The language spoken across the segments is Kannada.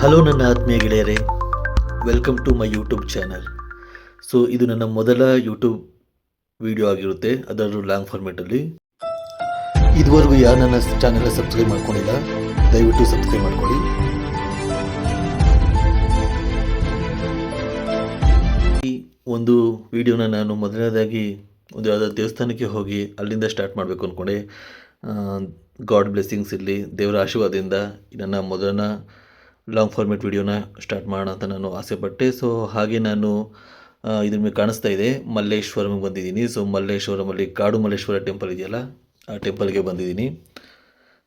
ಹಲೋ ನನ್ನ ಆತ್ಮೀಯ ಗೆಳೆಯರೇ, welcome to my YouTube channel. So ಇದು ನನ್ನ ಮೊದಲ ಯೂಟ್ಯೂಬ್ ವಿಡಿಯೋ ಆಗಿರುತ್ತೆ, ಅದರಲ್ಲೂ ಲಾಂಗ್ ಫಾರ್ಮೇಟಲ್ಲಿ. ಇದುವರೆಗೂ ಯಾರು ನನ್ನ ಚಾನಲ್ನ ಸಬ್ಸ್ಕ್ರೈಬ್ ಮಾಡ್ಕೊಂಡಿಲ್ಲ, ದಯವಿಟ್ಟು ಸಬ್ಸ್ಕ್ರೈಬ್ ಮಾಡ್ಕೊಳ್ಳಿ. ಈ ಒಂದು ವಿಡಿಯೋನ ನಾನು ಮೊದಲನೇದಾಗಿ ಒಂದು ಯಾವುದಾದ್ರು ದೇವಸ್ಥಾನಕ್ಕೆ ಹೋಗಿ ಅಲ್ಲಿಂದ ಸ್ಟಾರ್ಟ್ ಮಾಡಬೇಕು ಅಂದ್ಕೊಂಡೆ. ಗಾಡ್ ಬ್ಲೆಸ್ಸಿಂಗ್ಸ್ ಇರಲಿ, ದೇವರ ಆಶೀರ್ವಾದದಿಂದ ನನ್ನ ಮೊದಲನ ಲಾಂಗ್ ಫಾರ್ಮೇಟ್ ವಿಡಿಯೋನ ಸ್ಟಾರ್ಟ್ ಮಾಡೋಣ ಅಂತ ನಾನು ಆಸೆಪಟ್ಟೆ. ಸೊ ಹಾಗೆ ನಾನು ಇದ್ರ ಮೇಲೆ ಕಾಣಿಸ್ತಾ ಇದೆ ಮಲ್ಲೇಶ್ವರಮ್ಗೆ ಬಂದಿದ್ದೀನಿ. ಸೊ ಮಲ್ಲೇಶ್ವರಮಲ್ಲಿ ಕಾಡು ಮಲ್ಲೇಶ್ವರ ಟೆಂಪಲ್ ಇದೆಯಲ್ಲ, ಆ ಟೆಂಪಲ್ಗೆ ಬಂದಿದ್ದೀನಿ.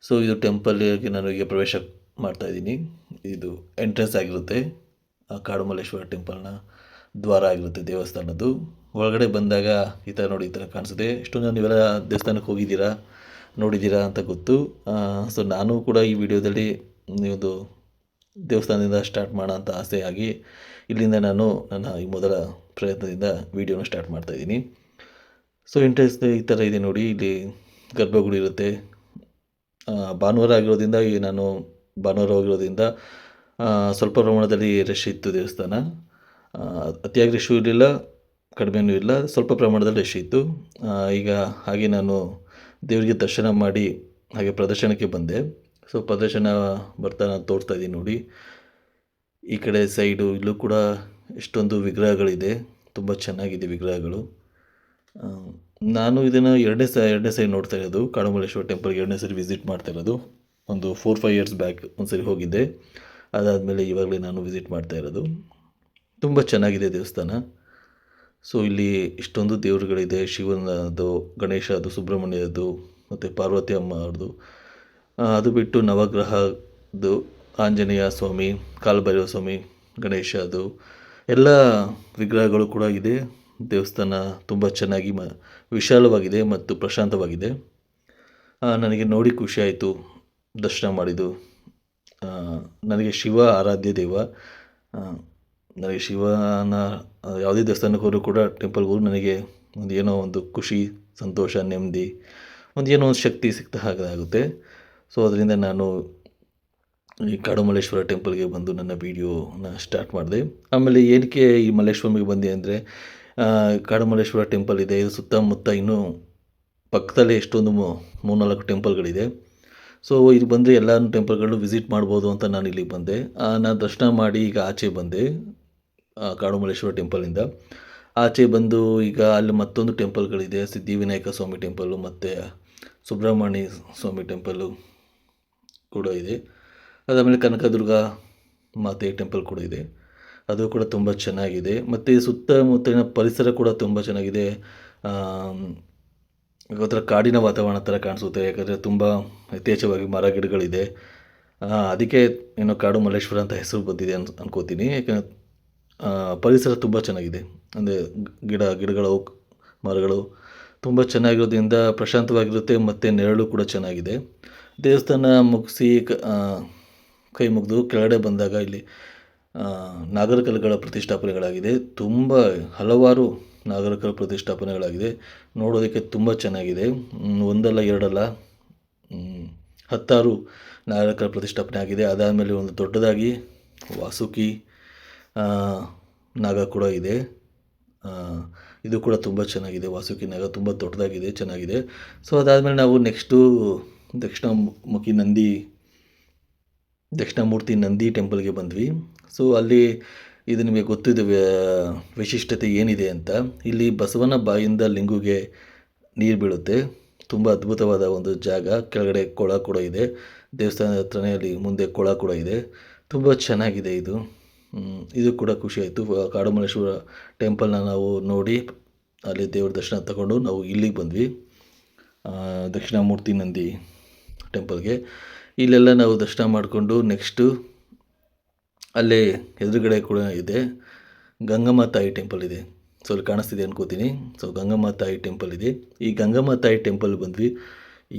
ಸೊ ಇದು ಟೆಂಪಲ್ಗೆ ನಾನು ಈಗ ಪ್ರವೇಶ ಮಾಡ್ತಾಯಿದ್ದೀನಿ. ಇದು ಎಂಟ್ರೆನ್ಸ್ ಆಗಿರುತ್ತೆ, ಆ ಕಾಡು ಮಲ್ಲೇಶ್ವರ ಟೆಂಪಲ್ನ ದ್ವಾರ ಆಗಿರುತ್ತೆ ದೇವಸ್ಥಾನದ್ದು. ಒಳಗಡೆ ಬಂದಾಗ ಈ ಥರ ನೋಡಿ, ಈ ಥರ ಕಾಣಿಸುತ್ತೆ. ಇಷ್ಟೊಂದು ನೀವೆಲ್ಲ ದೇವಸ್ಥಾನಕ್ಕೆ ಹೋಗಿದ್ದೀರಾ, ನೋಡಿದ್ದೀರಾ ಅಂತ ಗೊತ್ತು. ಸೊ ನಾನು ಕೂಡ ಈ ವಿಡಿಯೋದಲ್ಲಿ ಒಂದು ದೇವಸ್ಥಾನದಿಂದ ಸ್ಟಾರ್ಟ್ ಮಾಡೋಣ ಅಂತ ಆಸೆಯಾಗಿ ಇಲ್ಲಿಂದ ನಾನು ನನ್ನ ಈ ಮೊದಲ ಪ್ರಯತ್ನದಿಂದ ವೀಡಿಯೋನ ಸ್ಟಾರ್ಟ್ ಮಾಡ್ತಾಯಿದ್ದೀನಿ. ಸೊ ಇಂಟ್ರೆಸ್ಟ್ ಈ ಥರ ಇದೆ ನೋಡಿ, ಇಲ್ಲಿ ಗರ್ಭಗುಡಿ ಇರುತ್ತೆ. ಭಾನುವಾರ ಆಗಿರೋದ್ರಿಂದ ನಾನು ಭಾನುವಾರ ಹೋಗಿರೋದ್ರಿಂದ ಸ್ವಲ್ಪ ಪ್ರಮಾಣದಲ್ಲಿ ರಶ್ ಇತ್ತು ದೇವಸ್ಥಾನ. ಅತಿಯಾಗಿ ರಶ್ಶು ಇರಲಿಲ್ಲ, ಕಡಿಮೆನೂ ಇಲ್ಲ, ಸ್ವಲ್ಪ ಪ್ರಮಾಣದಲ್ಲಿ ರಶ್ ಇತ್ತು. ಈಗ ಹಾಗೆ ನಾನು ದೇವರಿಗೆ ದರ್ಶನ ಮಾಡಿ ಹಾಗೆ ಪ್ರದರ್ಶನಕ್ಕೆ ಬಂದೆ. ಸೊ ಪ್ರದರ್ಶನ ಬರ್ತಾ ನಾನು ತೋರಿಸ್ತಾ ಇದ್ದೀನಿ ನೋಡಿ, ಈ ಕಡೆ ಸೈಡು ಇಲ್ಲೂ ಕೂಡ ಎಷ್ಟೊಂದು ವಿಗ್ರಹಗಳಿದೆ, ತುಂಬ ಚೆನ್ನಾಗಿದೆ ವಿಗ್ರಹಗಳು. ನಾನು ಇದನ್ನು ಎರಡನೇ ಸರಿ ನೋಡ್ತಾ ಇರೋದು, ಕಾಡುಮಲ್ಲೇಶ್ವರ ಟೆಂಪಲ್ಗೆ ಎರಡನೇ ಸರಿ ವಿಸಿಟ್ ಮಾಡ್ತಾ ಇರೋದು. ಒಂದು 4-5 ಇಯರ್ಸ್ ಬ್ಯಾಕ್ ಒಂದು ಸರಿ ಹೋಗಿದ್ದೆ, ಅದಾದಮೇಲೆ ಇವಾಗಲೇ ನಾನು ವಿಸಿಟ್ ಮಾಡ್ತಾ ಇರೋದು. ತುಂಬ ಚೆನ್ನಾಗಿದೆ ದೇವಸ್ಥಾನ. ಸೊ ಇಲ್ಲಿ ಇಷ್ಟೊಂದು ದೇವರುಗಳಿದೆ, ಶಿವನದು, ಗಣೇಶದು, ಸುಬ್ರಹ್ಮಣ್ಯದ್ದು ಮತ್ತು ಪಾರ್ವತಿ ಅಮ್ಮ ಅವ್ರದ್ದು. ಅದು ಬಿಟ್ಟು ನವಗ್ರಹದ್ದು, ಆಂಜನೇಯ ಸ್ವಾಮಿ, ಕಾಲಭೈರವ ಸ್ವಾಮಿ, ಗಣೇಶದು ಎಲ್ಲ ವಿಗ್ರಹಗಳು ಕೂಡ ಇದೆ. ದೇವಸ್ಥಾನ ತುಂಬ ಚೆನ್ನಾಗಿ ವಿಶಾಲವಾಗಿದೆ ಮತ್ತು ಪ್ರಶಾಂತವಾಗಿದೆ. ನನಗೆ ನೋಡಿ ಖುಷಿಯಾಯಿತು ದರ್ಶನ ಮಾಡಿದ್ದು. ನನಗೆ ಶಿವ ಆರಾಧ್ಯ ದೈವ. ನನಗೆ ಶಿವನ ಯಾವುದೇ ದೇವಸ್ಥಾನಕ್ಕೆ ಹೋದರೂ ಕೂಡ ಟೆಂಪಲ್ಗೆ ಹೋಗಿ ನನಗೆ ಒಂದು ಏನೋ ಒಂದು ಖುಷಿ, ಸಂತೋಷ, ನೆಮ್ಮದಿ, ಒಂದು ಏನೋ ಒಂದು ಶಕ್ತಿ ಸಿಕ್ತ ಹಾಗಾಗುತ್ತೆ. ಸೊ ಅದರಿಂದ ನಾನು ಈ ಕಾಡುಮಲ್ಲೇಶ್ವರ ಟೆಂಪಲ್ಗೆ ಬಂದು ನನ್ನ ವೀಡಿಯೋನ ಸ್ಟಾರ್ಟ್ ಮಾಡಿದೆ. ಆಮೇಲೆ ಏನಕ್ಕೆ ಈ ಮಲ್ಲೇಶ್ವರಮಿಗೆ ಬಂದೆ ಅಂದರೆ, ಕಾಡುಮಲ್ಲೇಶ್ವರ ಟೆಂಪಲ್ ಇದೆ, ಇದು ಸುತ್ತಮುತ್ತ ಇನ್ನೂ ಪಕ್ಕದಲ್ಲೇ ಎಷ್ಟೊಂದು 3-4 ಟೆಂಪಲ್ಗಳಿದೆ. ಸೊ ಇಲ್ಲಿ ಬಂದರೆ ಎಲ್ಲ ಟೆಂಪಲ್ಗಳು ವಿಸಿಟ್ ಮಾಡ್ಬೋದು ಅಂತ ನಾನು ಇಲ್ಲಿಗೆ ಬಂದೆ. ನಾನು ದರ್ಶನ ಮಾಡಿ ಈಗ ಆಚೆ ಬಂದೆ ಕಾಡುಮಲ್ಲೇಶ್ವರ ಟೆಂಪಲಿಂದ. ಆಚೆ ಬಂದು ಈಗ ಅಲ್ಲಿ ಮತ್ತೊಂದು ಟೆಂಪಲ್ಗಳಿದೆ, ಸಿದ್ಧಿವಿನಾಯಕ ಸ್ವಾಮಿ ಟೆಂಪಲ್ಲು ಮತ್ತು ಸುಬ್ರಹ್ಮಣ್ಯ ಸ್ವಾಮಿ ಟೆಂಪಲ್ಲು ಕೂಡ ಇದೆ. ಅದಾದಮೇಲೆ ಕನಕದುರ್ಗ ಮಾತೆ ಟೆಂಪಲ್ ಕೂಡ ಇದೆ, ಅದು ಕೂಡ ತುಂಬ ಚೆನ್ನಾಗಿದೆ. ಮತ್ತು ಸುತ್ತಮುತ್ತಲಿನ ಪರಿಸರ ಕೂಡ ತುಂಬ ಚೆನ್ನಾಗಿದೆ. ಒಂಥರ ಕಾಡಿನ ವಾತಾವರಣ ಥರ ಕಾಣಿಸುತ್ತೆ, ಯಾಕಂದರೆ ತುಂಬ ಯಥೇಚ್ಛವಾಗಿ ಮರ ಗಿಡಗಳಿದೆ. ಅದಕ್ಕೆ ಏನೋ ಕಾಡು ಮಲ್ಲೇಶ್ವರ ಅಂತ ಹೆಸರು ಬಂದಿದೆ ಅನ್ಕೋತೀನಿ. ಯಾಕಂದರೆ ಪರಿಸರ ತುಂಬ ಚೆನ್ನಾಗಿದೆ, ಅಂದರೆ ಗಿಡಗಳು, ಮರಗಳು ತುಂಬ ಚೆನ್ನಾಗಿರೋದ್ರಿಂದ ಪ್ರಶಾಂತವಾಗಿರುತ್ತೆ ಮತ್ತು ನೆರಳು ಕೂಡ ಚೆನ್ನಾಗಿದೆ. ದೇವಸ್ಥಾನ ಮುಗಿಸಿ ಕೈ ಮುಗಿದು ಕೆಳಗಡೆ ಬಂದಾಗ ಇಲ್ಲಿ ನಾಗರಕಲ್ಲುಗಳ ಪ್ರತಿಷ್ಠಾಪನೆಗಳಾಗಿದೆ. ತುಂಬ ಹಲವಾರು ನಾಗರಕಲ್ಲು ಪ್ರತಿಷ್ಠಾಪನೆಗಳಾಗಿದೆ, ನೋಡೋದಕ್ಕೆ ತುಂಬ ಚೆನ್ನಾಗಿದೆ. ಒಂದಲ್ಲ ಎರಡಲ್ಲ 10 ನಾಗರಕಲ್ಲು ಪ್ರತಿಷ್ಠಾಪನೆ ಆಗಿದೆ. ಅದಾದಮೇಲೆ ಒಂದು ದೊಡ್ಡದಾಗಿ ವಾಸುಕಿ ನಾಗ ಕೂಡ ಇದೆ. ಇದು ಕೂಡ ತುಂಬ ಚೆನ್ನಾಗಿದೆ, ವಾಸುಕಿ ನಾಗ ತುಂಬ ದೊಡ್ಡದಾಗಿದೆ, ಚೆನ್ನಾಗಿದೆ. ಸೊ ಅದಾದಮೇಲೆ ನಾವು ನೆಕ್ಸ್ಟು ದಕ್ಷಿಣಾಮೂರ್ತಿ ನಂದಿ ಟೆಂಪಲ್ಗೆ ಬಂದ್ವಿ. ಸೊ ಅಲ್ಲಿ ಇದು ನಿಮಗೆ ಗೊತ್ತಿದೆ ವಿಶಿಷ್ಟತೆ ಏನಿದೆ ಅಂತ. ಇಲ್ಲಿ ಬಸವನ ಬಾಯಿಂದ ಲಿಂಗುಗೆ ನೀರು ಬೀಳುತ್ತೆ, ತುಂಬ ಅದ್ಭುತವಾದ ಒಂದು ಜಾಗ. ಕೆಳಗಡೆ ಕೊಳ ಕೂಡ ಇದೆ, ದೇವಸ್ಥಾನದ ಹತ್ರನೇ ಅಲ್ಲಿ ಮುಂದೆ ಕೊಳ ಕೂಡ ಇದೆ, ತುಂಬ ಚೆನ್ನಾಗಿದೆ ಇದು. ಇದು ಕೂಡ ಖುಷಿಯಾಯಿತು. ಕಾಡುಮಲ್ಲೇಶ್ವರ ಟೆಂಪಲ್ನ ನಾವು ನೋಡಿ ಅಲ್ಲಿ ದೇವ್ರ ದರ್ಶನ ತಗೊಂಡು ನಾವು ಇಲ್ಲಿಗೆ ಬಂದ್ವಿ, ದಕ್ಷಿಣಾಮೂರ್ತಿ ನಂದಿ ಟೆಂಪಲ್ಗೆ. ಇಲ್ಲೆಲ್ಲ ನಾವು ದರ್ಶನ ಮಾಡಿಕೊಂಡು ನೆಕ್ಸ್ಟು ಅಲ್ಲೇ ಎದುರುಗಡೆ ಕೂಡ ಇದೆ ಗಂಗಮ್ಮ ತಾಯಿ ಟೆಂಪಲ್ ಇದೆ. ಸೊ ಅಲ್ಲಿ ಕಾಣಿಸ್ತಿದೆ ಅನ್ಕೋತೀನಿ. ಸೊ ಗಂಗಮ್ಮ ತಾಯಿ ಟೆಂಪಲ್ ಇದೆ. ಈ ಗಂಗಮ್ಮ ತಾಯಿ ಟೆಂಪಲ್ ಬಂದ್ವಿ.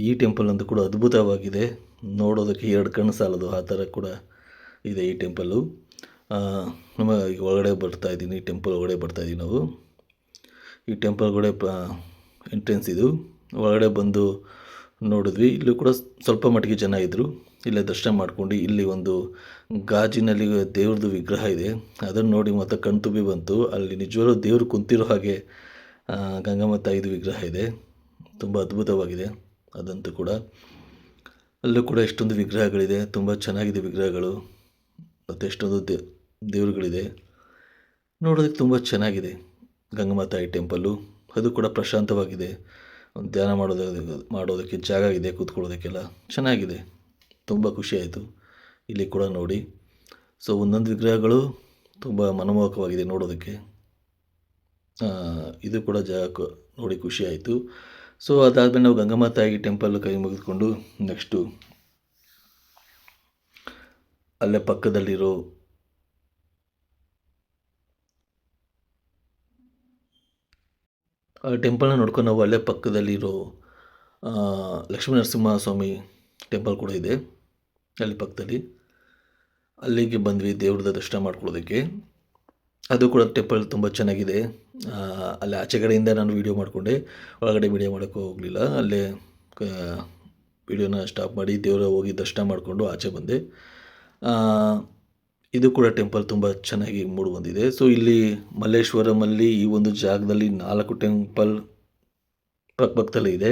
ಈ ಟೆಂಪಲ್ ಅಂತೂ ಕೂಡ ಅದ್ಭುತವಾಗಿದೆ, ನೋಡೋದಕ್ಕೆ 2 ಕಣ್ಣು ಸಾಲದು ಆ ಥರ ಕೂಡ ಇದೆ ಈ ಟೆಂಪಲ್ಲು. ನಮ್ಮ ಈಗ ಒಳಗಡೆ ಬರ್ತಾಯಿದ್ದೀನಿ, ಟೆಂಪಲ್ ಒಳಗಡೆ ಬರ್ತಾಯಿದ್ದೀವಿ ನಾವು. ಈ ಟೆಂಪಲ್ ಒಳಗಡೆ ಎಂಟ್ರೆನ್ಸ್ ಇದು. ಒಳಗಡೆ ಬಂದು ನೋಡಿದ್ವಿ, ಇಲ್ಲೂ ಕೂಡ ಸ್ವಲ್ಪ ಮಟ್ಟಿಗೆ ಜನ ಇದ್ದರು. ಇಲ್ಲೇ ದರ್ಶನ ಮಾಡ್ಕೊಂಡು ಇಲ್ಲಿ ಒಂದು ಗಾಜಿನಲ್ಲಿ ದೇವ್ರದ್ದು ವಿಗ್ರಹ ಇದೆ. ಅದನ್ನು ನೋಡಿ ಮತ್ತೆ ಕಣ್ ತುಂಬಿ ಬಂತು. ಅಲ್ಲಿ ನಿಜವಾಗ್ಲೂ ದೇವರು ಕುಂತಿರೋ ಹಾಗೆ ಗಂಗಮ್ಮ ತಾಯಿದು ವಿಗ್ರಹ ಇದೆ. ತುಂಬ ಅದ್ಭುತವಾಗಿದೆ ಅದಂತೂ ಕೂಡ. ಅಲ್ಲೂ ಕೂಡ ಎಷ್ಟೊಂದು ವಿಗ್ರಹಗಳಿದೆ, ತುಂಬ ಚೆನ್ನಾಗಿದೆ ವಿಗ್ರಹಗಳು ಮತ್ತು ಎಷ್ಟೊಂದು ದೇವರುಗಳಿದೆ. ನೋಡೋದಕ್ಕೆ ತುಂಬ ಚೆನ್ನಾಗಿದೆ ಗಂಗಮ್ಮ ತಾಯಿ ಟೆಂಪಲ್ಲು. ಅದು ಕೂಡ ಪ್ರಶಾಂತವಾಗಿದೆ. ಒಂದು ಧ್ಯಾನ ಮಾಡೋದಕ್ಕೆ ಜಾಗ ಇದೆ, ಕೂತ್ಕೊಳ್ಳೋದಕ್ಕೆಲ್ಲ ಚೆನ್ನಾಗಿದೆ. ತುಂಬ ಖುಷಿಯಾಯಿತು ಇಲ್ಲಿ ಕೂಡ ನೋಡಿ. ಸೊ ಒಂದೊಂದು ವಿಗ್ರಹಗಳು ತುಂಬ ಮನಮೋಹಕವಾಗಿದೆ ನೋಡೋದಕ್ಕೆ. ಇದು ಕೂಡ ಜಾಗ ನೋಡಿ ಖುಷಿಯಾಯಿತು. ಸೊ ಅದಾದಮೇಲೆ ನಾವು ಗಂಗಮ್ಮ ತಾಯಿ ಟೆಂಪಲ್ ಕೈ ಮುಗಿದುಕೊಂಡು ನೆಕ್ಸ್ಟು ಅಲ್ಲೇ ಪಕ್ಕದಲ್ಲಿರೋ ಆ ಟೆಂಪಲ್ನ ನೋಡ್ಕೊಂಡು ನಾವು ಅಲ್ಲೇ ಪಕ್ಕದಲ್ಲಿರೋ ಲಕ್ಷ್ಮೀ ನರಸಿಂಹ ಸ್ವಾಮಿ ಟೆಂಪಲ್ ಕೂಡ ಇದೆ ಅಲ್ಲಿ ಪಕ್ಕದಲ್ಲಿ. ಅಲ್ಲಿಗೆ ಬಂದ್ವಿ ದೇವ್ರದ ದರ್ಶನ ಮಾಡ್ಕೊಳ್ಳೋದಕ್ಕೆ. ಅದು ಕೂಡ ಟೆಂಪಲ್ ತುಂಬ ಚೆನ್ನಾಗಿದೆ. ಅಲ್ಲಿ ಆಚೆಗಡೆಯಿಂದ ನಾನು ವೀಡಿಯೋ ಮಾಡಿಕೊಂಡೆ, ಒಳಗಡೆ ವೀಡಿಯೋ ಮಾಡೋಕ್ಕೆ ಹೋಗಲಿಲ್ಲ. ಅಲ್ಲೇ ವೀಡಿಯೋನ ಸ್ಟಾಪ್ ಮಾಡಿ ದೇವರ ಹೋಗಿ ದರ್ಶನ ಮಾಡಿಕೊಂಡು ಆಚೆ ಬಂದೆ. ಇದು ಕೂಡ ಟೆಂಪಲ್ ತುಂಬ ಚೆನ್ನಾಗಿ ಮೂಡಿ ಬಂದಿದೆ. ಸೊ ಇಲ್ಲಿ ಮಲ್ಲೇಶ್ವರಮಲ್ಲಿ ಈ ಒಂದು ಜಾಗದಲ್ಲಿ 4 ಟೆಂಪಲ್ ಪಕ್ಕದಲ್ಲೇ ಇದೆ.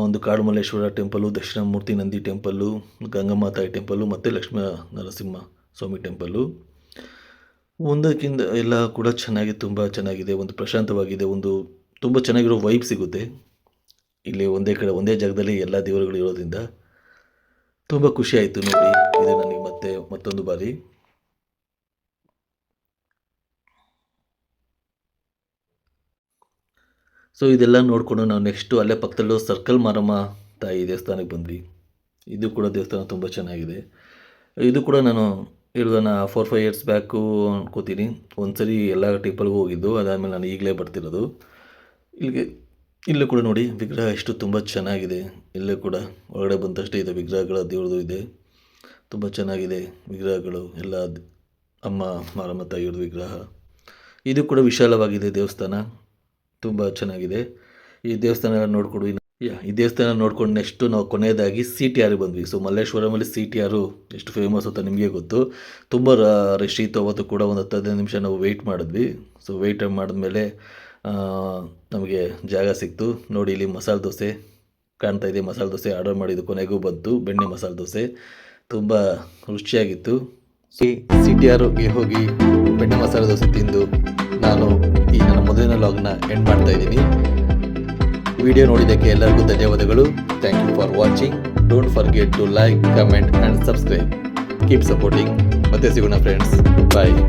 ಒಂದು ಕಾಡು ಮಲ್ಲೇಶ್ವರ ಟೆಂಪಲ್ಲು, ದಕ್ಷಿಣಾಮೂರ್ತಿ ನಂದಿ ಟೆಂಪಲ್ಲು, ಗಂಗಮ್ಮ ತಾಯಿ ಟೆಂಪಲ್ಲು ಮತ್ತು ಲಕ್ಷ್ಮೀ ನರಸಿಂಹ ಸ್ವಾಮಿ ಟೆಂಪಲ್ಲು. ಒಂದಕ್ಕಿಂತ ಎಲ್ಲ ಕೂಡ ಚೆನ್ನಾಗಿ ತುಂಬ ಚೆನ್ನಾಗಿದೆ. ಒಂದು ಪ್ರಶಾಂತವಾಗಿದೆ. ಒಂದು ತುಂಬ ಚೆನ್ನಾಗಿರೋ ವೈಬ್ ಸಿಗುತ್ತೆ ಇಲ್ಲಿ. ಒಂದೇ ಜಾಗದಲ್ಲಿ ಎಲ್ಲ ದೇವರುಗಳು ಇರೋದ್ರಿಂದ ತುಂಬ ಖುಷಿಯಾಯಿತು ನೋಡಿ. ಇದು ನನಗೆ ಮತ್ತೊಂದು ಬಾರಿ. ಸೊ ಇದೆಲ್ಲ ನೋಡಿಕೊಂಡು ನಾವು ನೆಕ್ಸ್ಟು ಅಲ್ಲೇ ಪಕ್ಕದಲ್ಲೂ ಸರ್ಕಲ್ ಮಾರಮ್ಮ ತಾಯಿ ದೇವಸ್ಥಾನಕ್ಕೆ ಬಂದ್ವಿ. ಇದು ಕೂಡ ದೇವಸ್ಥಾನ ತುಂಬ ಚೆನ್ನಾಗಿದೆ. ಇದು ಕೂಡ ನಾನು ನಾನು 4-5 ಇಯರ್ಸ್ ಬ್ಯಾಕು ಅನ್ಕೋತೀನಿ ಒಂದು ಸರಿ ಎಲ್ಲ ಟೆಂಪಲ್ಗೂ ಹೋಗಿದ್ದು. ಅದಾದಮೇಲೆ ನಾನು ಈಗಲೇ ಬರ್ತಿರೋದು ಇಲ್ಲೂ ಕೂಡ ನೋಡಿ ವಿಗ್ರಹ ಎಷ್ಟು ತುಂಬ ಚೆನ್ನಾಗಿದೆ. ಇಲ್ಲೂ ಕೂಡ ಒಳಗಡೆ ಬಂದಷ್ಟೇ ಇದೆ ವಿಗ್ರಹಗಳ ದೇವ್ರದ್ದು ಇದೆ. ತುಂಬ ಚೆನ್ನಾಗಿದೆ ವಿಗ್ರಹಗಳು ಎಲ್ಲ. ಅಮ್ಮ ಮಾರಮ್ಮ ತಾಯಿಯವ್ರದ್ದು ವಿಗ್ರಹ. ಇದು ಕೂಡ ವಿಶಾಲವಾಗಿದೆ ದೇವಸ್ಥಾನ, ತುಂಬ ಚೆನ್ನಾಗಿದೆ. ಈ ದೇವಸ್ಥಾನ ನೋಡ್ಕೊಂಡು ನೆಕ್ಸ್ಟು ನಾವು ಕೊನೆಯದಾಗಿ CTR ಬಂದ್ವಿ. ಸೊ ಮಲ್ಲೇಶ್ವರಮಲ್ಲಿ CTR ಎಷ್ಟು ಫೇಮಸ್ ಅಂತ ನಿಮಗೆ ಗೊತ್ತು. ತುಂಬ ರಶ್ ಇತ್ತು ಅವತ್ತು ಕೂಡ. ಒಂದು 10-15 ನಿಮಿಷ ನಾವು ವೆಯ್ಟ್ ಮಾಡಿದ್ವಿ. ಸೊ ವೆಯ್ಟ್ ಮಾಡಿದ್ಮೇಲೆ ನಮಗೆ ಜಾಗ ಸಿಕ್ತು ನೋಡಿ. ಇಲ್ಲಿ ಮಸಾಲೆ ದೋಸೆ ಕಾಣ್ತಾ ಇದೆ. ಮಸಾಲೆ ದೋಸೆ ಆರ್ಡರ್ ಮಾಡಿದ್ದು ಕೊನೆಗೂ ಬಂತು. ಬೆಣ್ಣೆ ಮಸಾಲೆ ದೋಸೆ ತುಂಬ ರುಚಿಯಾಗಿತ್ತು. CTRಗೆ ಹೋಗಿ ಬೆಣ್ಣೆ ಮಸಾಲೆ ದೋಸೆ ತಿಂದು ನಾನು ಈ ನನ್ನ ಮೊದಲಿನ ಲಾಗ್ನ ಎಂಡ್ ಮಾಡ್ತಾ ಇದ್ದೀನಿ. ವಿಡಿಯೋ ನೋಡಿದ್ದಕ್ಕೆ ಎಲ್ಲರಿಗೂ ಧನ್ಯವಾದಗಳು. Thank you for watching. Don't forget to like, comment and subscribe. Keep supporting. ಮತ್ತೆ ಸಿಗೋಣ ಫ್ರೆಂಡ್ಸ್. ಬಾಯ್.